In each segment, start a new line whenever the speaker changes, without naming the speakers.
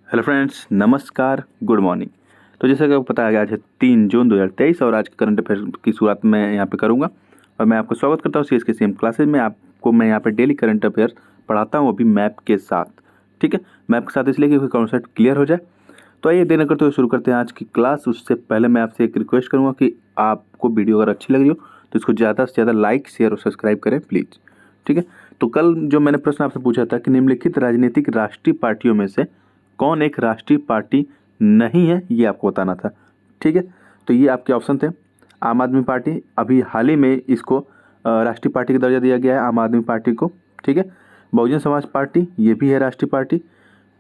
Hello friends, नमस्कार, good morning. तो जैसा कि आपको पता है, आज है 3 जून 2023 और आज के करंट अफेयर की शुरुआत मैं यहाँ पे करूँगा। और मैं आपको स्वागत करता हूँ सीएस के सेम क्लासेज में। आपको मैं यहाँ पे डेली करंट अफेयर पढ़ाता हूँ, वो भी मैप के साथ। ठीक है, मैप के साथ इसलिए कि कॉन्सेप्ट क्लियर हो जाए। तो आइए देर न करते हुए शुरू करते हैं आज की क्लास। उससे पहले मैं आपसे एक रिक्वेस्ट करूँगा कि आपको वीडियो अगर अच्छी लग रही हो तो इसको ज़्यादा से ज़्यादा लाइक, शेयर और सब्सक्राइब करें प्लीज़। ठीक है, तो कल जो मैंने प्रश्न आपसे पूछा था कि निम्नलिखित राजनीतिक राष्ट्रीय पार्टियों में से कौन एक राष्ट्रीय पार्टी नहीं है, ये आपको बताना था। ठीक है, तो ये आपके ऑप्शन थे। आम आदमी पार्टी, अभी हाल ही में इसको राष्ट्रीय पार्टी का दर्जा दिया गया है आम आदमी पार्टी को। ठीक है, बहुजन समाज पार्टी, ये भी है राष्ट्रीय पार्टी।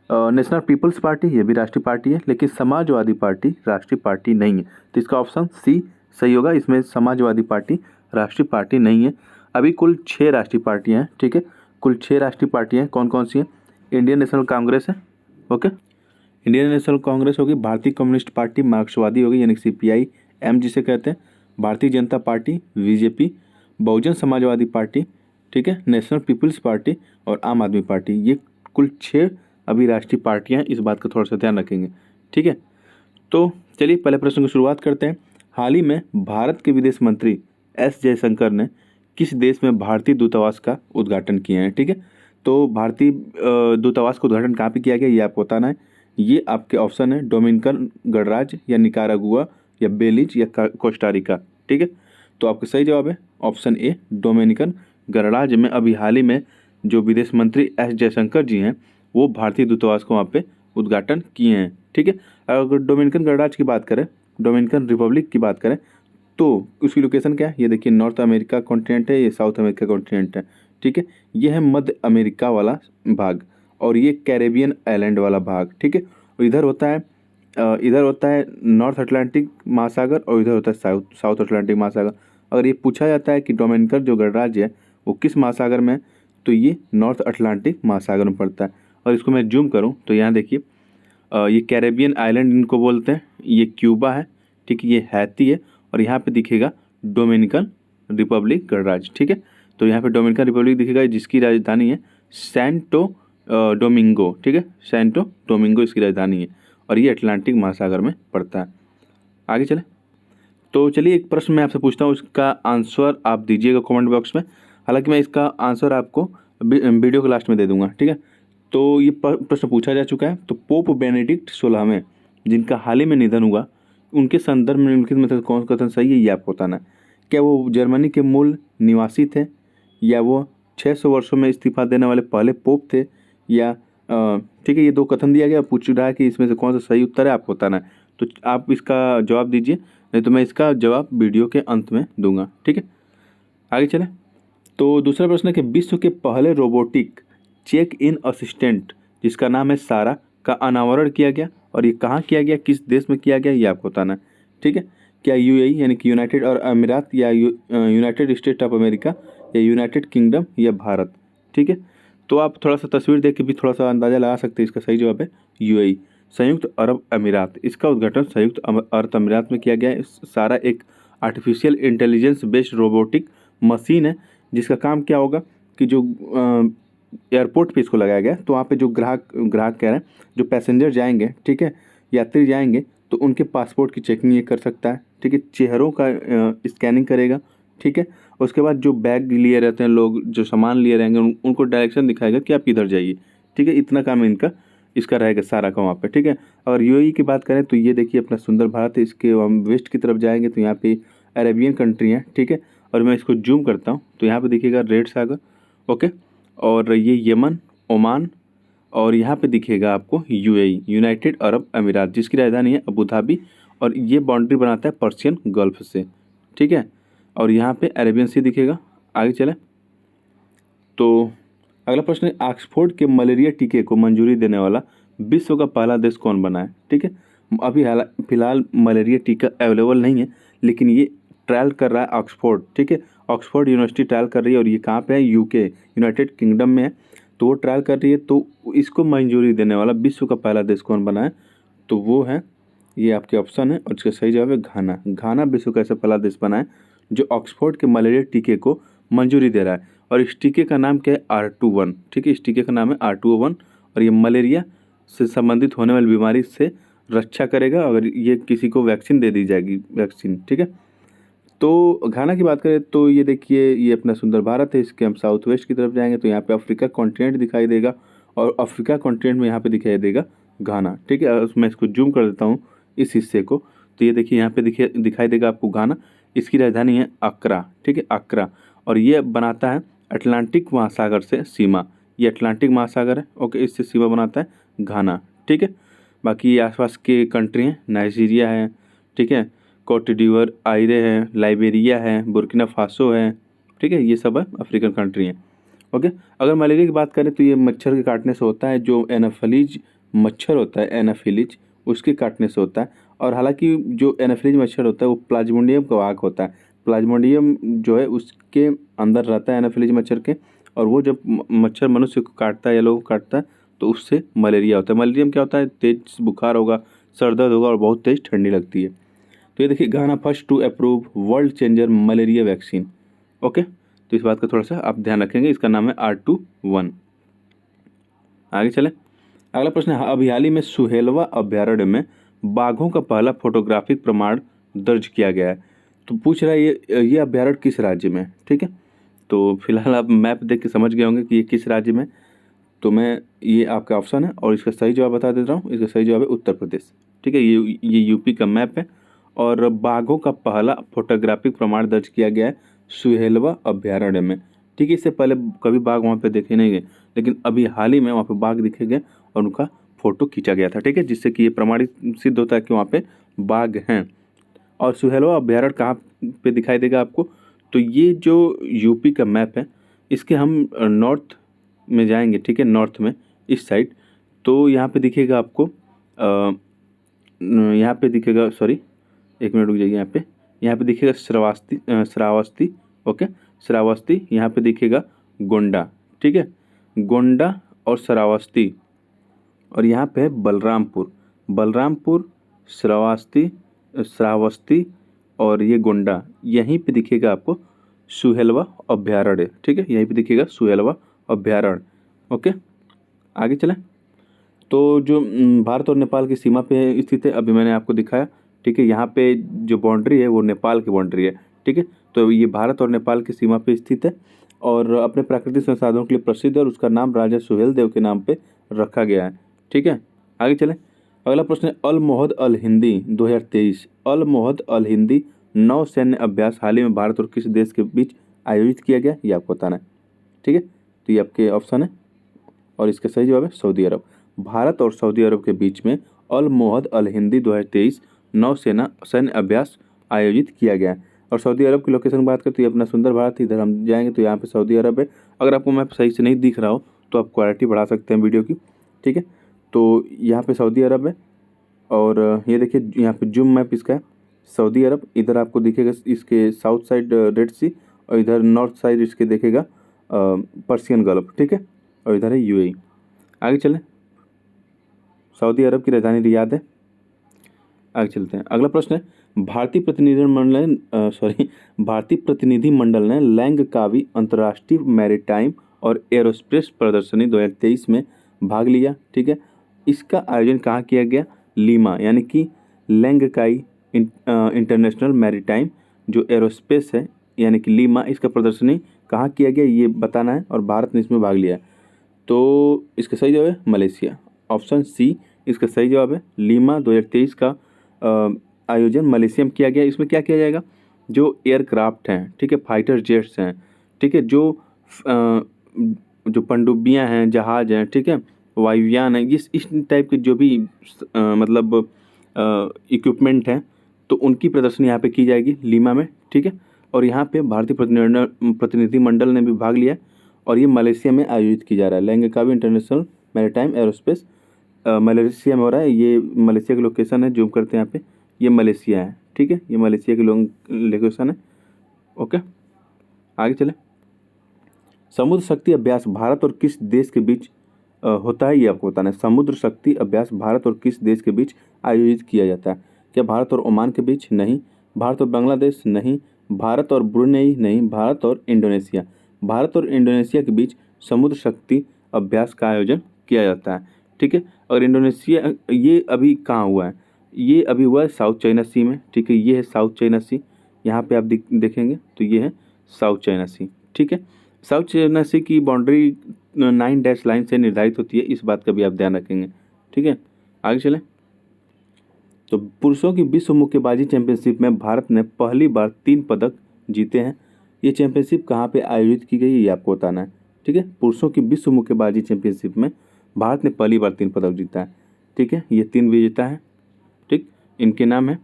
नेशनल पीपल्स पार्टी, ये भी राष्ट्रीय पार्टी है, लेकिन समाजवादी पार्टी राष्ट्रीय पार्टी नहीं है। तो इसका ऑप्शन सी सही होगा। इसमें समाजवादी पार्टी राष्ट्रीय पार्टी नहीं है। अभी कुल 6 राष्ट्रीय पार्टियां हैं। ठीक है, कुल 6 राष्ट्रीय पार्टियां हैं। कौन कौन सी हैं? इंडियन नेशनल कांग्रेस है, ओके, इंडियन नेशनल कांग्रेस होगी, भारतीय कम्युनिस्ट पार्टी मार्क्सवादी होगी यानी सीपीआई एम जिसे कहते हैं, Bharatiya Janata party BJP, Bahujan Samajwadi party, ठीक है, नेशनल पीपल्स पार्टी और आम आदमी पार्टी। ये कुल 6 अभी राष्ट्रीय पार्टियां, इस बात का थोड़ा सा ध्यान रखेंगे। ठीक है, तो चलिए पहले प्रश्न की शुरुआत करते हैं। हाल ही में भारत के विदेश मंत्री एस जयशंकर ने किस देश में भारतीय दूतावास का उद्घाटन किया है? ठीक है, तो भारतीय दूतावास का उद्घाटन कहाँ पे किया गया, ये आपको बताना है। ये आपके ऑप्शन है डोमिनिकन गणराज्य या निकारागुआ या बेलीज या कोस्टारिका। ठीक है, तो आपका सही जवाब है ऑप्शन ए, डोमिनिकन गणराज्य में अभी हाल ही में जो विदेश मंत्री एस जयशंकर जी हैं वो भारतीय दूतावास को वहाँ पे उद्घाटन किए हैं। ठीक है, अगर डोमिनिकन गणराज्य की बात करें, डोमिनिकन रिपब्लिक की बात करें, तो उसकी लोकेशन क्या है? ये देखिए, नॉर्थ अमेरिका कॉन्टिनेंट है, ये साउथ अमेरिका कॉन्टिनेंट है। ठीक है, ये है मध्य अमेरिका वाला भाग और ये कैरेबियन आइलैंड वाला भाग। ठीक है, और इधर होता है नॉर्थ अटलांटिक महासागर और इधर होता है साउथ अटलांटिक महासागर। अगर ये पूछा जाता है कि डोमिनिकन जो गणराज्य है वो किस महासागर में है, तो ये नॉर्थ अटलांटिक महासागर में पड़ता है। और इसको मैं जूम करूँ तो यहाँ देखिए, ये कैरेबियन आइलैंड इनको बोलते हैं, ये क्यूबा है, ठीक है, ये हैती है और यहाँ पे दिखेगा डोमिनिकन रिपब्लिक गणराज्य। ठीक है, तो यहाँ पे डोमिनिकन रिपब्लिक दिखेगा जिसकी राजधानी है सैंटो डोमिंगो। ठीक है, सैंटो डोमिंगो इसकी राजधानी है और ये अटलांटिक महासागर में पड़ता है। आगे चले, तो चलिए एक प्रश्न मैं आपसे पूछता हूँ, इसका आंसर आप दीजिएगा कमेंट बॉक्स में। हालांकि मैं इसका आंसर आपको वीडियो के लास्ट में दे दूंगा। ठीक है, तो ये प्रश्न पूछा जा चुका है। तो पोप बेनेडिक्ट 16वें जिनका हाल ही में निधन हुआ, उनके संदर्भ में निम्नलिखित में से कौन सा कथन सही है, ये आपको बताना है। क्या वो जर्मनी के मूल निवासी थे, या वो 600 वर्षों में इस्तीफा देने वाले पहले पोप थे, या ठीक है, ये 2 कथन दिया गया, पूछ रहा है कि इसमें से कौन सा सही उत्तर है, आपको बताना है। तो आप इसका जवाब दीजिए, नहीं तो मैं इसका जवाब वीडियो के अंत में दूंगा। ठीक है, आगे चलें। तो दूसरा प्रश्न है कि विश्व के पहले रोबोटिक चेक इन असिस्टेंट जिसका नाम है सारा का अनावरण किया गया और ये कहाँ किया गया, किस देश में किया गया, ये आपको बताना है। ठीक है, क्या यूएई यानी कि यूनाइटेड अरब अमीरात, या यूनाइटेड स्टेट ऑफ अमेरिका, या यूनाइटेड किंगडम, या भारत। ठीक है, तो आप थोड़ा सा तस्वीर देख के भी थोड़ा सा अंदाजा लगा सकते हैं। इसका सही जवाब है यूएई, संयुक्त अरब अमीरात। इसका उद्घाटन संयुक्त अरब अमीरात में किया गया है। सारा एक artificial intelligence based robotic machine है जिसका काम क्या होगा कि जो एयरपोर्ट पे इसको लगाया गया, तो वहाँ पे जो ग्राहक कह रहे हैं, जो पैसेंजर जाएंगे, ठीक है, यात्री जाएंगे, तो उनके पासपोर्ट की चेकिंग ये कर सकता है। ठीक है, चेहरों का स्कैनिंग करेगा। ठीक है, उसके बाद जो बैग लिए रहते हैं लोग, जो सामान लिए रहेंगे, उनको डायरेक्शन दिखाएगा कि आप किधर जाइए। ठीक है, इतना काम इसका रहेगा सारा का वहाँ पे। ठीक है, अगर यूएई की बात करें तो ये देखिए अपना सुंदर भारत है, इसके हम वेस्ट की तरफ जाएंगे तो यहाँ पे अरेबियन कंट्री है। ठीक है, और मैं इसको जूम करता हूँ तो यहाँ पे दिखेगा रेड सागर, ओके, और ये यमन, ओमान, और यहाँ पे दिखेगा आपको यूएई, यूनाइटेड अरब अमीरात, जिसकी राजधानी है अबू धाबी, और ये बाउंड्री बनाता है पर्शियन गल्फ से। ठीक है, और यहाँ पे अरेबियन सी दिखेगा। आगे चले, तो अगला प्रश्न है, ऑक्सफोर्ड के मलेरिया टीके को मंजूरी देने वाला विश्व का पहला देश कौन बना है? ठीक है, अभी फिलहाल मलेरिया टीका अवेलेबल नहीं है, लेकिन ये ट्रायल कर रहा है ऑक्सफोर्ड। ठीक है, ऑक्सफोर्ड यूनिवर्सिटी ट्रायल कर रही है और ये कहाँ पे है? यूके, यूनाइटेड किंगडम में है। तो वो ट्रायल कर रही है, तो इसको मंजूरी देने वाला विश्व का पहला देश कौन बना है? तो वो है, ये आपके ऑप्शन है और इसका सही जवाब है घाना। घाना विश्व का ऐसा पहला देश बना है जो ऑक्सफोर्ड के मलेरिया टीके को मंजूरी दे रहा है। और इस टीके का नाम क्या है? R21। ठीक है, इस टीके का नाम है R21 और ये मलेरिया से संबंधित होने वाली बीमारी से रक्षा करेगा अगर ये किसी को वैक्सीन दे दी जाएगी, वैक्सीन, ठीक है। तो घाना की बात करें तो ये देखिए, ये अपना सुंदर भारत है, इसके हम साउथ वेस्ट की तरफ जाएंगे तो यहाँ पे अफ्रीका कॉन्टिनेंट दिखाई देगा और अफ्रीका कॉन्टिनेंट में यहाँ पे दिखाई देगा घाना, ठीक है। मैं इसको जूम कर देता हूँ इस हिस्से को, तो ये देखिए यहाँ पे दिखाई देगा आपको घाना। इसकी राजधानी है अक्रा, ठीक है, अक्रा। और ये बनाता है अटलांटिक महासागर से सीमा, ये अटलांटिक महासागर है, ओके, इससे सीमा बनाता है घाना, ठीक है। बाकी ये आसपास के कंट्री हैं, नाइजीरिया है, ठीक है, कोट डिवोर आयरे है, लाइबेरिया है, बुर्किना फासो है, ठीक है, ये सब है अफ्रीकन कंट्री हैं, ओके। अगर मलेरिया की बात करें तो ये मच्छर के काटने से होता है, जो एनाफिलीज मच्छर होता है, एनाफिलीज, उसके काटने से होता है। और हालांकि जो एनाफिलीज मच्छर होता है वो प्लाज्मोडियम का वाहक होता है, प्लाज्मोडियम जो है उसके अंदर रहता है एनाफिलीज मच्छर के, और वो जब मच्छर मनुष्य को काटता है या लोगों को काटता है तो उससे मलेरिया होता है। मलेरिया में क्या होता है, तेज बुखार होगा, सर दर्द होगा और बहुत तेज ठंडी लगती है। तो ये देखिए, Ghana first to approve world changer malaria vaccine, okay. तो इस बात का थोड़ा सा आप ध्यान रखेंगे, इसका नाम है R21। आगे चले, अगला प्रश्न है, अभी हाल ही में सुहेलवा अभ्यारण्य में बाघों का पहला फोटोग्राफिक प्रमाण दर्ज किया गया है। तो पूछ रहा है ये अभ्यारण्य किस राज्य में, ठीक है। तो फिलहाल आप मैप देख के समझ गए होंगे कि ये किस राज्य में। तो मैं, ये आपका ऑप्शन है और इसका सही जवाब बता देता हूँ, इसका सही जवाब है उत्तर प्रदेश, ठीक है। ये यूपी का मैप है और बाघों का पहला फोटोग्राफिक प्रमाण दर्ज किया गया है सुहेलवा अभ्यारण्य में, ठीक है। इससे पहले कभी बाघ वहाँ पे देखे नहीं गए, लेकिन अभी हाल ही में वहाँ पे बाघ दिखे गए और उनका फोटो खींचा गया था, ठीक है, जिससे कि ये प्रमाणित सिद्ध होता है कि वहाँ पे बाघ हैं। और सुहेलवा अभ्यारण्य कहाँ पे दिखाई देगा आपको, तो ये जो यूपी का मैप है इसके हम नॉर्थ में जाएंगे, ठीक है, नॉर्थ में इस साइड, तो यहाँ पे दिखेगा आपको, यहाँ पे दिखेगा, सॉरी एक मिनट रुक जाइए, यहाँ पे दिखेगा श्रावस्ती, ओके, श्रावस्ती, यहाँ पे दिखेगा गोंडा, ठीक है, गोंडा और श्रावस्ती। और यहाँ पे है बलरामपुर, श्रावस्ती और ये गोंडा, यहीं पे दिखेगा आपको सुहेलवा अभ्यारण्य, ठीक है, यहीं पे दिखेगा सुहेलवा अभ्यारण्य, ओके। आगे चलें, तो जो भारत और नेपाल की सीमा पे स्थित है, अभी मैंने आपको दिखाया, ठीक है। यहाँ पे जो बाउंड्री है वो नेपाल की बाउंड्री है, ठीक है। तो ये भारत और नेपाल की सीमा पे स्थित है और अपने प्राकृतिक संसाधनों के लिए प्रसिद्ध है और उसका नाम राजा सुहेल देव के नाम पे रखा गया है, ठीक है। आगे चलें, अगला प्रश्न है, अल मोहद अल हिंदी 2023, अल मोहद अल हिंदी नौ सैन्य अभ्यास हाल ही में भारत और किस देश के बीच आयोजित किया गया, ये आपको बताना है, ठीक है। तो ये आपके ऑप्शन है और इसका सही जवाब है सऊदी अरब। भारत और सऊदी अरब के बीच में अल मोहद अल हिंदी 2023 नौसेना सैन्य अभ्यास आयोजित किया गया है। और सऊदी अरब की लोकेशन की बात करें तो ये अपना सुंदर भारत, इधर हम जाएंगे तो यहाँ पे सऊदी अरब है। अगर आपको मैप सही से नहीं दिख रहा हो तो आप क्वालिटी बढ़ा सकते हैं वीडियो की, ठीक है। तो यहाँ पे सऊदी अरब है और ये देखिए यहाँ पे जूम मैप इसका है, सऊदी अरब, इधर आपको दिखेगा इसके साउथ साइड रेड सी और इधर नॉर्थ साइड इसके देखेगा पर्सियन गल्फ, ठीक है, और इधर है यूएई। आगे चलें, सऊदी अरब की राजधानी रियाद है। आगे चलते हैं, अगला प्रश्न है, भारतीय प्रतिनिधिमंडल ने लैंगकावी अंतर्राष्ट्रीय मैरीटाइम और एरोस्पेस प्रदर्शनी 2023 में भाग लिया, ठीक है। इसका आयोजन कहाँ किया गया, लीमा, यानी कि लैंगकाई इंटरनेशनल मैरीटाइम जो एरोस्पेस है यानी कि लीमा, इसका प्रदर्शनी कहाँ किया गया ये बताना है और भारत ने इसमें भाग लिया। तो इसका सही जवाब है मलेशिया, ऑप्शन सी इसका सही जवाब है। लीमा 2023 का आयोजन मलेशिया में किया गया। इसमें क्या किया जाएगा, जो एयरक्राफ्ट हैं, ठीक है, फाइटर जेट्स हैं, ठीक है, जो पनडुब्बियाँ हैं, जहाज हैं, ठीक है, वायुयान है, इस टाइप के जो भी मतलब इक्विपमेंट हैं, तो उनकी प्रदर्शनी यहाँ पे की जाएगी लीमा में, ठीक है। और यहाँ पे भारतीय प्रतिनिधिमंडल ने भी भाग लिया और ये मलेशिया में आयोजित की जा रहा है। लैंगकावी इंटरनेशनल मैरीटाइम एरोस्पेस मलेशिया में हो रहा है। ये मलेशिया की लोकेशन है, जूम करते हैं यहाँ पे, ये मलेशिया है, ठीक है, ये मलेशिया की लोकेशन है, ओके। आगे चले, समुद्र शक्ति अभ्यास भारत और किस देश के बीच होता है, ये आपको बताना है। समुद्र शक्ति अभ्यास भारत और किस देश के बीच आयोजित किया जाता है, क्या भारत और ओमान के बीच, नहीं। भारत और बांग्लादेश, नहीं। भारत और ब्रुनेई, नहीं। भारत और इंडोनेशिया के बीच समुद्र शक्ति अभ्यास का आयोजन किया जाता है, ठीक है। और इंडोनेशिया ये अभी कहाँ हुआ है, ये अभी हुआ है साउथ चाइना सी में, ठीक है। ये है साउथ चाइना सी, यहाँ पे आप देखेंगे तो ये है साउथ चाइना सी, ठीक है। साउथ चाइना सी की बाउंड्री 9 डैश लाइन से निर्धारित होती है, इस बात का भी आप ध्यान रखेंगे, ठीक है। आगे चलें। तो पुरुषों की विश्व मुक्केबाजी चैंपियनशिप में भारत ने पहली बार 3 पदक जीते हैं। ये चैंपियनशिप कहाँ पे आयोजित की गई है, ये आपको बताना है, ठीक है। पुरुषों की विश्व मुक्केबाजी चैंपियनशिप में भारत ने पहली बार 3 पदक जीता है, ठीक है। ये 3 विजेता है, ठीक। इनके नाम है,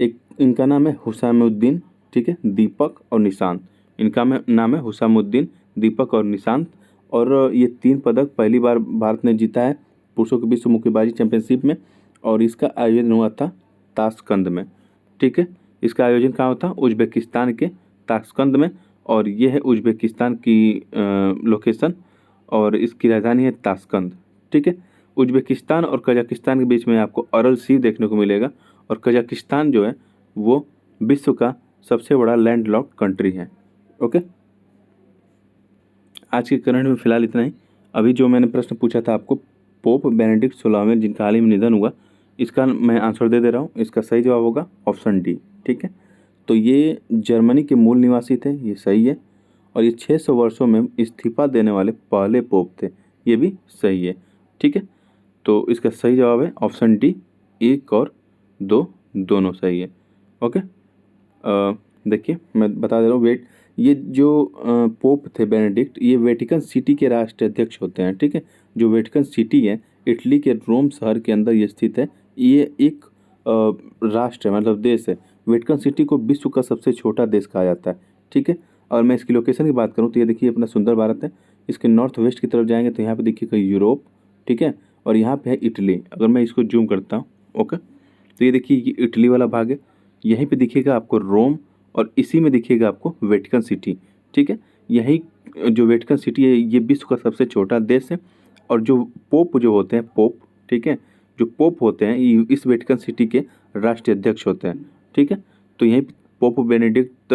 एक इनका नाम है हुसामुद्दीन, ठीक है, दीपक और निशांत। इनका नाम है हुसामुद्दीन, दीपक और निशांत। और ये 3 पदक पहली बार भारत ने जीता है पुरुषों की विश्व मुक्केबाजी चैंपियनशिप में, और इसका आयोजन हुआ था ताशकंद में, ठीक है। इसका आयोजन कहाँ होता है, उज्बेकिस्तान के ताशकंद में, और ये है उज्बेकिस्तान की लोकेशन, और इसकी राजधानी है ताशकंद, ठीक है। उज्बेकिस्तान और कजाकिस्तान के बीच में आपको अरल सी देखने को मिलेगा, और कजाकिस्तान जो है वो विश्व का सबसे बड़ा लैंडलॉक्ड कंट्री है। ओके, आज के करंट में फिलहाल इतना ही। अभी जो मैंने प्रश्न पूछा था आपको, पोप बेनेडिक्ट 16वें जिनका हाल ही में निधन हुआ, इसका मैं आंसर दे रहा हूँ। इसका सही जवाब होगा ऑप्शन डी, ठीक है। तो ये जर्मनी के मूल निवासी थे, ये सही है। और ये 600 वर्षों में इस्तीफा देने वाले पहले पोप थे, ये भी सही है, ठीक है। तो इसका सही जवाब है ऑप्शन डी, 1 और 2 दोनों सही है। ओके, देखिए मैं बता दे रहा हूँ, ये जो पोप थे बेनेडिक्ट, ये वेटिकन सिटी के राष्ट्राध्यक्ष होते हैं, ठीक है। जो वेटिकन सिटी है इटली के रोम शहर के अंदर ये स्थित है। ये एक राष्ट्र है, मतलब देश है। वेटिकन सिटी को विश्व का सबसे छोटा देश कहा जाता है, ठीक है। और मैं इसकी लोकेशन की बात करूँ तो ये देखिए अपना सुंदर भारत है। इसके नॉर्थ वेस्ट की तरफ जाएंगे तो यहाँ पे देखिएगा यूरोप, ठीक है। और यहाँ पे है इटली। अगर मैं इसको जूम करता हूँ, ओके, तो ये देखिए ये इटली वाला भाग है। यहीं पे दिखेगा आपको रोम, और इसी में दिखेगा आपको वेटिकन सिटी, ठीक है। यही जो वेटिकन सिटी है ये विश्व का सबसे छोटा देश है। और जो पोप जो होते हैं, पोप, ठीक है, जो पोप होते हैं ये इस वेटिकन सिटी के राष्ट्रीय अध्यक्ष होते हैं, ठीक है। तो यहीं पोप बेनेडिक्ट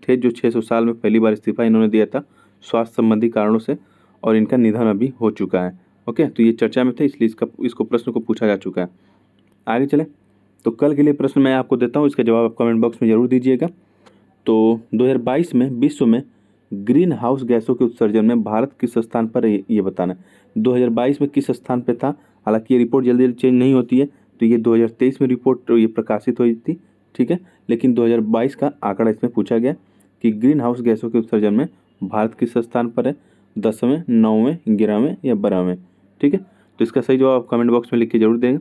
थे जो 600 साल में पहली बार इस्तीफा इन्होंने दिया था स्वास्थ्य संबंधी कारणों से, और इनका निधन अभी हो चुका है। ओके, तो ये चर्चा में थे, इसलिए इसको प्रश्न को पूछा जा चुका है। आगे चलें। तो कल के लिए प्रश्न मैं आपको देता हूँ, इसका जवाब आप कमेंट बॉक्स में ज़रूर दीजिएगा। तो 2022 में विश्व में ग्रीन हाउस गैसों के उत्सर्जन में भारत किस स्थान पर है, ये बताना है। 2022 में किस स्थान पे था, हालांकि ये रिपोर्ट जल्दी जल्दी चेंज नहीं होती है, तो ये 2023 में रिपोर्ट ये प्रकाशित हुई थी, ठीक है। लेकिन 2022 का आंकड़ा इसमें पूछा गया कि ग्रीन हाउस गैसों के उत्सर्जन में भारत किस स्थान पर है, 10वें, 9वें, 11वें या 12वें, ठीक है। तो इसका सही जवाब आप कमेंट बॉक्स में लिख के जरूर देंगे।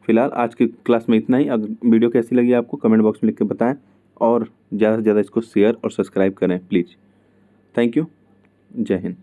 फिलहाल आज की क्लास में इतना ही। अगर वीडियो कैसी लगी आपको कमेंट बॉक्स में लिख के बताएं, और ज़्यादा से ज़्यादा इसको शेयर और सब्सक्राइब करें प्लीज़। थैंक यू, जय हिंद।